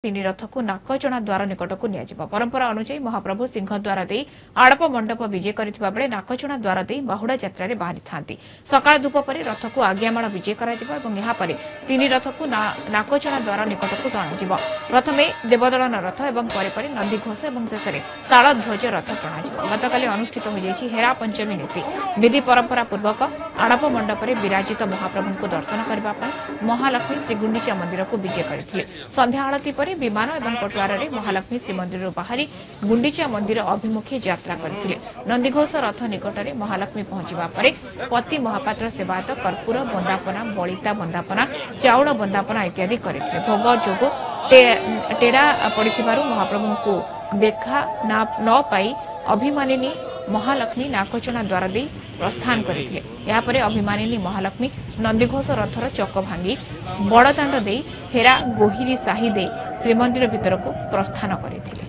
तीन रथ को नाकचणा द्वार निकट को निया परंपरा अनुसार महाप्रभु सिंहद्वार दे आड़प मंडप विजे करथिबा बेले नाकचणा द्वार दे बाहुड़ा यात्रा रे बाहरी थांती। सकाळ धूप पर रथ को आज्ञामाल विजे तीन रथ को नाकचणा द्वार निकट को टणाଯିବ। प्रथमे देवदलन रथ और पर नंदीघोष और शेष में तालध्वज रथ टणाଯିବ। गतकाली अनुष्ठित हो हेरा पंचमी नीति विधि परंपरा पूर्वक आड़प मंडप में विराजित महाप्रभु को दर्शन करने महालक्ष्मी श्रीगुंडीचा मंदिर को विजे करथिले। संध्या आलती पर विमान और पटुआर रे महालक्ष्मी श्रीमंदिर बाहरी गुंडीचा मंदिर अभिमुखे यात्रा करथिले। नंदीघोष रथ निकट में महालक्ष्मी पहुंचवा पर पति महापात्र सेवायत कर्पूर बंदापना बलिता बंदापना चाउल बंदापना इत्यादि करथिले। भोग जोग टेरा पड़िथिबारु महाप्रभु को देखा न पाई अभिमानिनी महालक्ष्मी नाकचणा द्वार दे प्रस्थान करथिले। या परे अभिमानिनी महालक्ष्मी नंदीघोष रथर चक भांगी बड़दाण्ड दे हेरा गोहिरी साही दे श्रीमंदिर भीतर को प्रस्थान करथिले।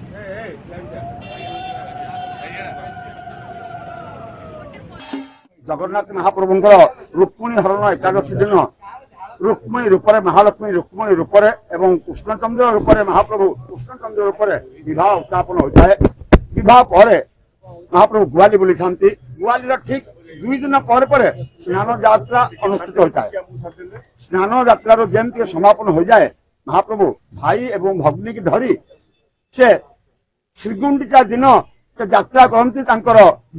जगन्नाथ महाप्रभुंकर रुक्मिणी हरण एकादशी दिन रुक्मिणी रूपरे महालक्ष्मी रुक्मिणी रूपरे एवं कृष्णचंद्र रूपरे महाप्रभु कृष्णचंद्र रूपरे विवाह उत्थापन होता है। विवाह पर महाप्रभु गुआली बुली थांती। गुआली ठीक 2 दिन पर स्नान यात्रा अनुष्ठित होता है। स्नान यात्रा जमती समापन हो जाए महाप्रभु भाई एवं भग्नी की धरी से श्रीगुंडीचा दिन यात्रा करती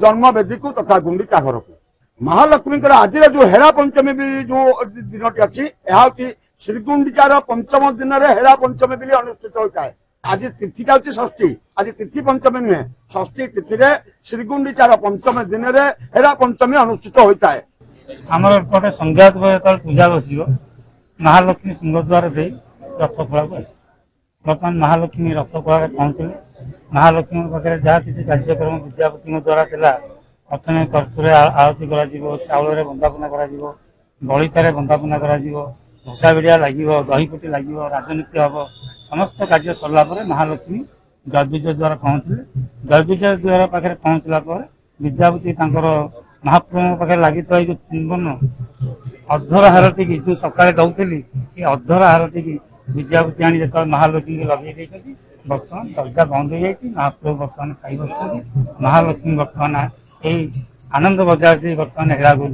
जन्म वेदी को तथा गुंडीचा घर को। महालक्ष्मी आज जो हेरा पंचमी जो दिन अच्छी श्रीगुंडीचार पंचम दिन में हेरा पंचमी भी अनुष्ठित होता है। आज तिथिटा हूँ षष्ठी। आज तिथि पंचमी नुहे षष्ठी तिथि श्रीगुंडीचार पंचम दिन में हेरा पंचमी अनुष्ठित होता है। आमर संज्ञात पूजा बस महालक्ष्मी सिंहद्वार दे रथखोला को बर्तमान महालक्ष्मी रथखोला पहुंचले। महालक्ष्मी पाखे जहाँ किसी कार्यक्रम विद्यापति द्वारा प्रथम कर्पूर आरती कर चाउल बंदापना बलितार बंदापना घोषा बेड़िया लगे दहीपटी लगे राजनीति हम समस्त कार्य सरला महालक्ष्मी जयविजय द्वारा पहुंचले। जयविजय द्वारा पाखे पहुंचला विद्यापति महाप्रभु पाखे लगी जो चुंबन अधर हारटी जो सकाଳେ दौली अधर हारटी विद्यापति आनी जो महालक्ष्मी को लगे बर्तमान दरजा बंद हो जाती। महाप्रभु बर्तमान खाई बस महालक्ष्मी बर्तमान यही आनंद बजार से बर्तमान हेरा कर